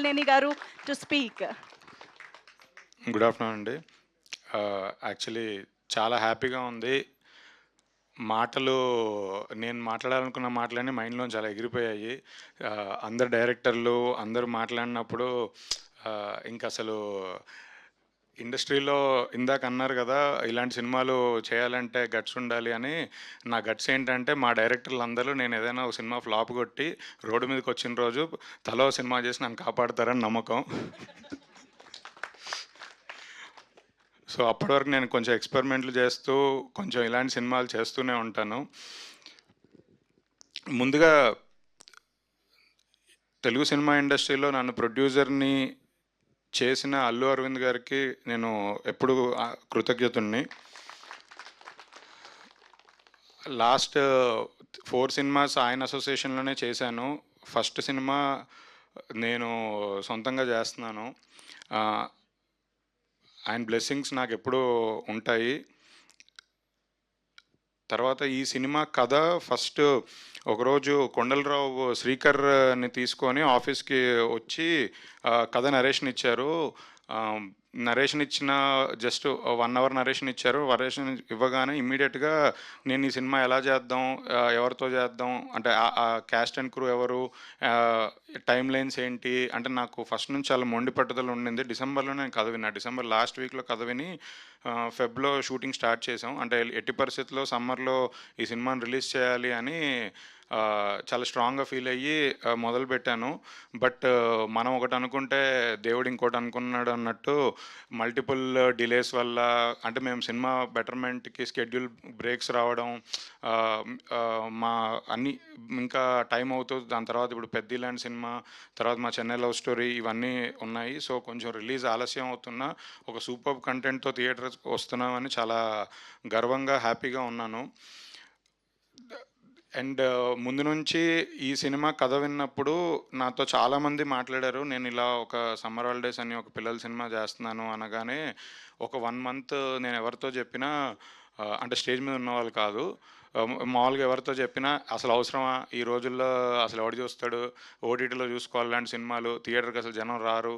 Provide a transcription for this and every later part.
Malineni Garu to speak. Good afternoon అండి. Actually చాలా హ్యాపీగా ఉంది. మాటలు నేను మాట్లాడాలనుకున్న మాటలన్నీ మైండ్‌లోంచి అలా ఎగిరిపోయాయి. అందరు డైరెక్టర్లు అందరూ మాట్లాడినప్పుడు ఇంకసలు ఇండస్ట్రీలో ఇందాక అన్నారు కదా! ఇలాంటి సినిమాలు చేయాలంటే గట్స్ ఉండాలి అని. నా గట్స్ ఏంటంటే మా డైరెక్టర్లందరూ నేను ఏదైనా ఒక సినిమా ఫ్లాప్ కొట్టి రోడ్డు మీదకొచ్చిన రోజు తలో సినిమా చేసి నన్ను కాపాడతారని నమ్మకం. సో అప్పటి వరకు నేను కొంచెం ఎక్స్పెరిమెంట్లు చేస్తూ కొంచెం ఇలాంటి సినిమాలు చేస్తూనే ఉంటాను. ముందుగా తెలుగు సినిమా ఇండస్ట్రీలో నన్ను ప్రొడ్యూసర్ని చేసిన అల్లు అరవింద్ గారికి నేను ఎప్పుడు కృతజ్ఞతుణ్ణి. లాస్ట్ 4 సినిమాస్ ఆయన అసోసియేషన్లోనే చేశాను. ఫస్ట్ సినిమా నేను సొంతంగా చేస్తున్నాను. ఆయన బ్లెస్సింగ్స్ నాకు ఎప్పుడూ ఉంటాయి. తర్వాత ఈ సినిమా కథ ఫస్ట్ ఒకరోజు కొండలరావు శ్రీకర్ని తీసుకొని ఆఫీస్కి వచ్చి కథ నరేషన్ ఇచ్చారు. నరేషన్ ఇచ్చిన జస్ట్ 1 అవర్ నరేషన్ ఇచ్చారు. నరేషన్ ఇవ్వగానే ఇమ్మీడియట్గా నేను ఈ సినిమా ఎలా చేద్దాం, ఎవరితో చేద్దాం, అంటే క్యాస్ట్ అండ్ క్రూ ఎవరు, టైం లైన్స్ ఏంటి అంటే నాకు ఫస్ట్ నుంచి చాలా మొండి పట్టుదల ఉండింది. డిసెంబర్లో నేను కథ విన్నా. డిసెంబర్ లాస్ట్ వీక్లో కథ విని ఫెబ్లో షూటింగ్ స్టార్ట్ చేసాం. అంటే ఎట్టి పరిస్థితుల్లో సమ్మర్లో ఈ సినిమాని రిలీజ్ చేయాలి అని చాలా స్ట్రాంగ్గా ఫీల్ అయ్యి మొదలుపెట్టాను. బట్ మనం ఒకటి అనుకుంటే దేవుడు ఇంకోటి అనుకున్నాడు అన్నట్టు మల్టిపుల్ డిలేస్ వల్ల, అంటే మేము సినిమా బెటర్మెంట్కి స్కెడ్యూల్ బ్రేక్స్ రావడం, మా అన్ని ఇంకా టైం అవుతుంది. దాని తర్వాత ఇప్పుడు పెద్ద ఇలాంటి సినిమా, తర్వాత మా చెన్నై లవ్ స్టోరీ, ఇవన్నీ ఉన్నాయి. సో కొంచెం రిలీజ్ ఆలస్యం అవుతున్నా ఒక సూపర్ కంటెంట్తో థియేటర్కి వస్తున్నామని చాలా గర్వంగా హ్యాపీగా ఉన్నాను. అండ్ ముందు నుంచి ఈ సినిమా కథ విన్నప్పుడు నాతో చాలామంది మాట్లాడారు. నేను ఇలా ఒక సమ్మర్ హాలిడేస్ అని ఒక పిల్లల సినిమా చేస్తున్నాను అనగానే ఒక 1 మంత్ నేను ఎవరితో చెప్పినా అంటే స్టేజ్ మీద ఉన్నవాళ్ళు కాదు, మామూలుగా ఎవరితో చెప్పినా అసలు అవసరమా ఈ రోజుల్లో, అసలు ఎవడు చూస్తాడు, ఓటీటీలో చూసుకోవాలి లాంటి సినిమాలు, థియేటర్కి అసలు జనం రారు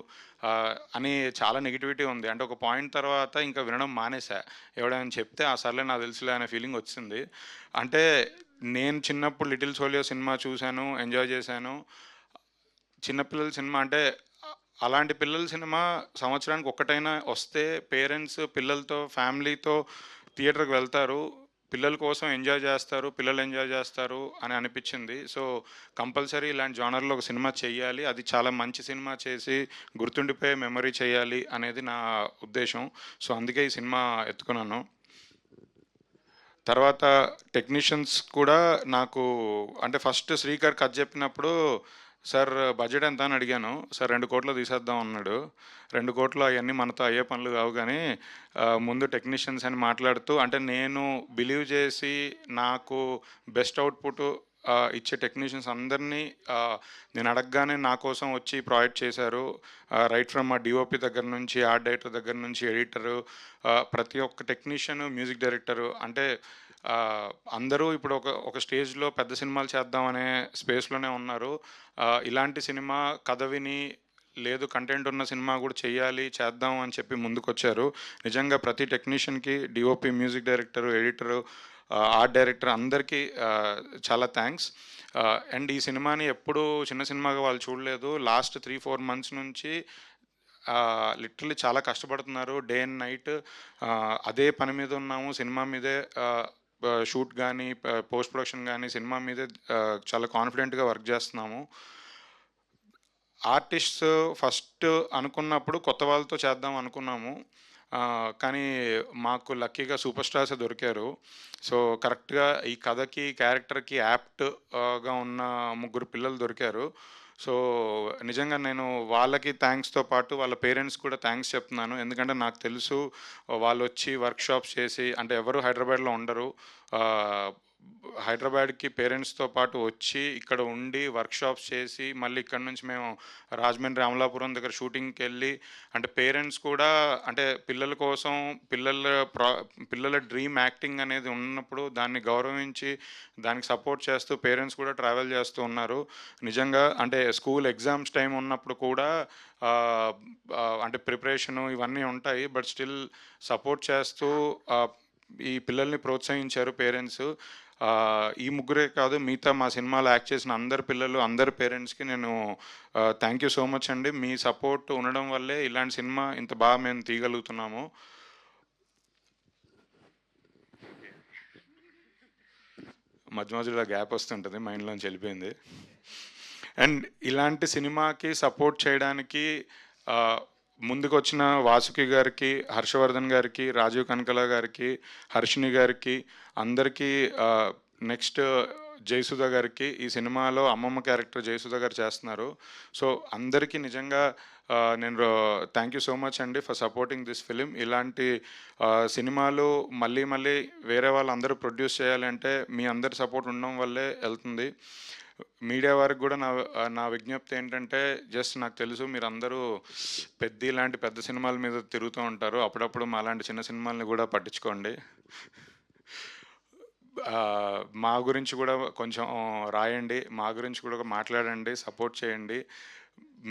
అని చాలా నెగిటివిటీ ఉంది. అంటే ఒక పాయింట్ తర్వాత ఇంకా వినడం మానేసా. ఎవడైనా చెప్తే ఆ సర్లే నాకు తెలుసులే అనే ఫీలింగ్ వచ్చింది. అంటే నేను చిన్నప్పుడు లిటిల్ సోలియో సినిమా చూశాను, ఎంజాయ్ చేశాను. చిన్నపిల్లల సినిమా అంటే అలాంటి పిల్లల సినిమా సంవత్సరానికి ఒక్కటైనా వస్తే పేరెంట్స్ పిల్లలతో ఫ్యామిలీతో థియేటర్కి వెళ్తారు, పిల్లల కోసం ఎంజాయ్ చేస్తారు, పిల్లలు ఎంజాయ్ చేస్తారు అని అనిపించింది. సో కంపల్సరీ ఇలాంటి జానర్లో ఒక సినిమా చేయాలి, అది చాలా మంచి సినిమా చేసి గుర్తుండిపోయే మెమరీ చేయాలి అనేది నా ఉద్దేశం. సో అందుకే ఈ సినిమా ఎత్తుకున్నాను. తర్వాత టెక్నీషియన్స్ కూడా నాకు, అంటే ఫస్ట్ శ్రీకర్ కథ చెప్పినప్పుడు సార్ బడ్జెట్ ఎంత అని అడిగాను. సార్ 2 కోట్లు తీసేద్దాం అన్నాడు. 2 కోట్లు అవన్నీ మనతో అయ్యే పనులు కావు కానీ ముందు టెక్నీషియన్స్ అని మాట్లాడుతూ, అంటే నేను బిలీవ్ చేసి నాకు బెస్ట్ అవుట్పుట్ ఇచ్చే టెక్నీషియన్స్ అందరినీ నేను అడగగానే నా కోసం వచ్చి ప్రాజెక్ట్ చేశారు. రైట్ ఫ్రమ్ మా డిఓపి దగ్గర నుంచి, ఆర్ట్ డైరెక్టర్ దగ్గర నుంచి, ఎడిటరు, ప్రతి ఒక్క టెక్నీషియన్, మ్యూజిక్ డైరెక్టరు, అంటే అందరూ ఇప్పుడు ఒక స్టేజ్లో పెద్ద సినిమాలు చేద్దామనే స్పేస్లోనే ఉన్నారు. ఇలాంటి సినిమా కథ విని లేదు కంటెంట్ ఉన్న సినిమా కూడా చేయాలి, చేద్దాం అని చెప్పి ముందుకొచ్చారు. నిజంగా ప్రతి టెక్నీషియన్కి, DOP, music director, editor, art director అందరికీ చాలా థ్యాంక్స్. అండ్ ఈ సినిమాని ఎప్పుడూ చిన్న సినిమాగా వాళ్ళు చూడలేదు. లాస్ట్ 3-4 మంత్స్ నుంచి లిటరలీ చాలా కష్టపడుతున్నారు, డే అండ్ నైట్ అదే పని మీద ఉన్నాము. సినిమా మీదే షూట్ కానీ, పోస్ట్ ప్రొడక్షన్ కానీ సినిమా మీదే చాలా కాన్ఫిడెంట్గా వర్క్ చేస్తున్నాము. ఆర్టిస్ట్స్ ఫస్ట్ అనుకున్నప్పుడు కొత్త వాళ్ళతో చేద్దాం అనుకున్నాము, కానీ మాకు లక్కీగా సూపర్ స్టార్స్ దొరికారు. సో కరెక్ట్గా ఈ కథకి, క్యారెక్టర్కి యాప్ట్గా ఉన్న 3 పిల్లలు దొరికారు. సో నిజంగా నేను వాళ్ళకి థ్యాంక్స్తో పాటు వాళ్ళ పేరెంట్స్ కూడా థ్యాంక్స్ చెప్తున్నాను. ఎందుకంటే నాకు తెలుసు వాళ్ళు వచ్చి వర్క్షాప్స్ చేసి, అంటే ఎవరు హైదరాబాద్లో ఉండరు, హైదరాబాద్కి పేరెంట్స్తో పాటు వచ్చి ఇక్కడ ఉండి వర్క్షాప్స్ చేసి మళ్ళీ ఇక్కడ నుంచి మేము రాజమండ్రి అమలాపురం దగ్గర షూటింగ్కి వెళ్ళి అంటే పేరెంట్స్ కూడా అంటే పిల్లల కోసం పిల్లల డ్రీమ్ యాక్టింగ్ అనేది ఉన్నప్పుడు దాన్ని గౌరవించి దానికి సపోర్ట్ చేస్తూ పేరెంట్స్ కూడా ట్రావెల్ చేస్తూ ఉన్నారు. నిజంగా అంటే స్కూల్ ఎగ్జామ్స్ టైం ఉన్నప్పుడు కూడా అంటే ప్రిపరేషను ఇవన్నీ ఉంటాయి. బట్ స్టిల్ సపోర్ట్ చేస్తూ ఈ పిల్లల్ని ప్రోత్సహించారు పేరెంట్స్. ఈ ముగ్గురే కాదు, మిగతా మా సినిమాలో యాక్ట్ చేసిన అందరి పిల్లలు, అందరి పేరెంట్స్కి నేను థ్యాంక్ యూ సో మచ్ అండి. మీ సపోర్ట్ ఉండడం వల్లే ఇలాంటి సినిమా ఇంత బాగా మేము తీయగలుగుతున్నాము. మధ్య మధ్యలో గ్యాప్ వస్తుంటుంది, మైండ్లోంచి వెళ్ళిపోయింది. అండ్ ఇలాంటి సినిమాకి సపోర్ట్ చేయడానికి ముందుకొచ్చిన వాసుకి గారికి, హర్షవర్ధన్ గారికి, రాజీవ్ కనకల గారికి, హర్షిని గారికి, అందరికీ నెక్స్ట్ జయసుధ గారికి, ఈ సినిమాలో అమ్మమ్మ క్యారెక్టర్ జయసుధ గారు చేస్తున్నారు. సో అందరికీ నిజంగా నేను థ్యాంక్ యూ సో మచ్ అండి ఫర్ సపోర్టింగ్ దిస్ ఫిలిం. ఇలాంటి సినిమాలు మళ్ళీ మళ్ళీ వేరే వాళ్ళందరూ ప్రొడ్యూస్ చేయాలంటే మీ అందరి సపోర్ట్ ఉండడం వల్లే వెళ్తుంది. మీడియా వారికి కూడా నా విజ్ఞప్తి ఏంటంటే, జస్ట్ నాకు తెలుసు మీరందరూ ఇలాంటి పెద్ద సినిమాల మీద తిరుగుతూ ఉంటారు, అప్పుడప్పుడు మా లాంటి చిన్న సినిమాలని కూడా పట్టించుకోండి. మా గురించి కూడా కొంచెం రాయండి, మా గురించి కూడా మాట్లాడండి, సపోర్ట్ చేయండి.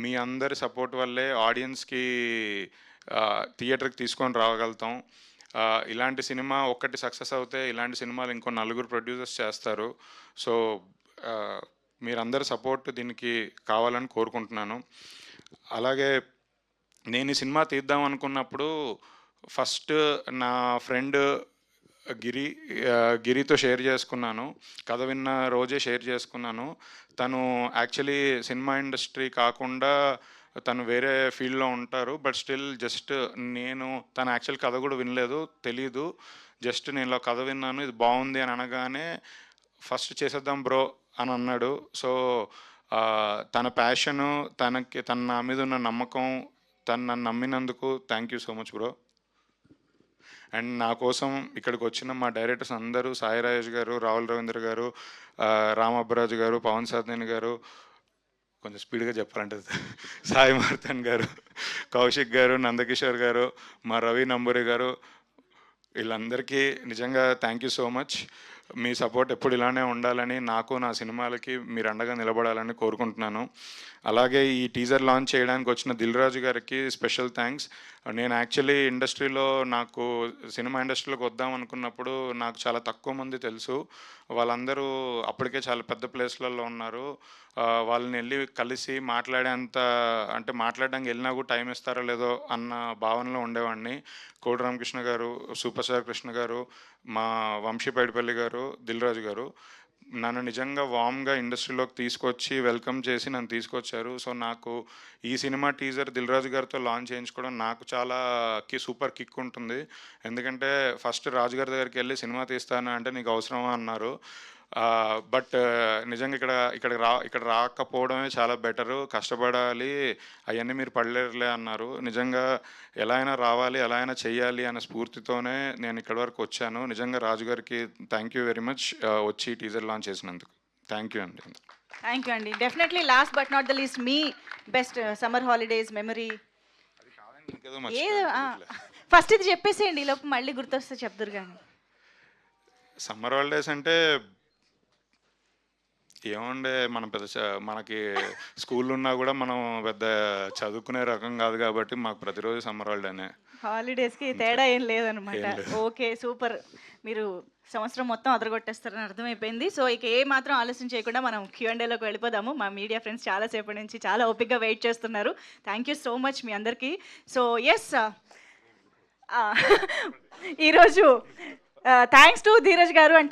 మీ అందరి సపోర్ట్ వల్లే ఆడియన్స్కి థియేటర్కి తీసుకొని రాగలుగుతాం. ఇలాంటి సినిమా ఒక్కటి సక్సెస్ అవుతే ఇలాంటి సినిమాలు ఇంకో 4 ప్రొడ్యూసర్స్ చేస్తారు. సో మీరందరి సపోర్ట్ దీనికి కావాలని కోరుకుంటున్నాను. అలాగే నేను ఈ సినిమా తీద్దాం అనుకున్నప్పుడు ఫస్ట్ నా ఫ్రెండ్ గిరితో షేర్ చేసుకున్నాను, కథ విన్న రోజే షేర్ చేసుకున్నాను. తను యాక్చువల్లీ సినిమా ఇండస్ట్రీ కాకుండా తను వేరే ఫీల్డ్లో ఉంటారు. బట్ స్టిల్ జస్ట్ తను యాక్చువల్ కథ కూడా వినలేదు, తెలీదు. జస్ట్ నేను కథ విన్నాను, ఇది బాగుంది అని అనగానే ఫస్ట్ చేసేద్దాం బ్రో అని అన్నాడు. సో తన ప్యాషను, తన నా మీద ఉన్న నమ్మకం, తను నన్ను నమ్మినందుకు thank you so much bro. And నా కోసం ఇక్కడికి వచ్చిన మా డైరెక్టర్స్ అందరూ, సాయి రాజేష్ గారు, రాహుల్ రవీంద్ర గారు, రామ్ అబ్బరాజు గారు, పవన్ సాధనేని గారు, కొంచెం స్పీడ్గా చెప్పాలంటే సాయి మార్తన్ గారు, కౌశిక్ గారు, నందకిషోర్ గారు, మా రవి నంబూరి గారు, వీళ్ళందరికీ నిజంగా thank you so much. Me support ఎప్పుడు ఇలానే ఉండాలని, నాకు నా సినిమాలకి మీరు అండగా నిలబడాలని కోరుకుంటున్నాను. అలాగే ఈ టీజర్ లాంచ్ చేయడానికి వచ్చిన దిల్ రాజు గారికి స్పెషల్ థ్యాంక్స్. నేను యాక్చువల్లీ నాకు సినిమా ఇండస్ట్రీలోకి వద్దాం అనుకున్నప్పుడు నాకు చాలా తక్కువ మంది తెలుసు. వాళ్ళందరూ అప్పటికే చాలా పెద్ద ప్లేస్లలో ఉన్నారు. వాళ్ళని వెళ్ళి కలిసి మాట్లాడడానికి వెళ్ళినా కూడా టైం ఇస్తారో లేదో అన్న భావనలో ఉండేవాడిని. కోడి రామకృష్ణ గారు, సూపర్ స్టార్ కృష్ణ గారు, మా వంశీ పైడిపల్లి గారు, దిల్ రాజు గారు నన్ను నిజంగా వామ్గా ఇండస్ట్రీలోకి తీసుకొచ్చి వెల్కమ్ చేసి నన్ను తీసుకొచ్చారు. సో నాకు ఈ సినిమా టీజర్ దిల్ రాజు గారితో లాంచ్ చేయించుకోవడం నాకు చాలా సూపర్ కిక్ ఉంటుంది. ఎందుకంటే ఫస్ట్ రాజు గారి దగ్గరికి వెళ్ళి సినిమా తీస్తాను అంటే నీకు అవసరమా అన్నారు. బట్ నిజంగా ఇక్కడ రాకపోవడమే చాలా బెటరు, కష్టపడాలి, అవన్నీ మీరు పడలేరులే అన్నారు. నిజంగా ఎలా అయినా రావాలి, ఎలా అయినా చెయ్యాలి అనే స్ఫూర్తితోనే నేను ఇక్కడి వరకు వచ్చాను. నిజంగా రాజుగారికి థ్యాంక్ యూ వెరీ మచ్ వచ్చి టీజర్ లాంచ్ చేసినందుకు. థ్యాంక్ యూ అండి. థ్యాంక్ యూ అండి. Definitely last but not the least, me best summer holidays memory first ఇది చెప్పేసేయండి, ఈ లోపు మళ్ళీ గుర్తొస్తే చెప్తారు. కానీ సమ్మర్ హాలిడేస్ అంటే ఏముండే, మనం మనకి స్కూల్ ఉన్నా కూడా మనం పెద్ద చదువుకునే రకం కాదు కాబట్టి మాకు ప్రతిరోజు సమ్మర్ హాలిడేనే. హాలిడేస్కి తేడా ఏం లేదనమాట. Okay, super. మీరు సంవత్సరం మొత్తం అదరగొట్టేస్తారని అర్థమైపోయింది. సో ఇక ఏ మాత్రం ఆలస్యం చేయకుండా మనం Q&Aలోకి వెళ్ళిపోదాము. మా మీడియా ఫ్రెండ్స్ చాలాసేపటి నుంచి చాలా ఓపిక్గా వెయిట్ చేస్తున్నారు. థ్యాంక్ యూ సో మచ్ మీ అందరికీ. సో ఎస్, ఈరోజు థ్యాంక్స్ టు ధీరజ్ గారు అండ్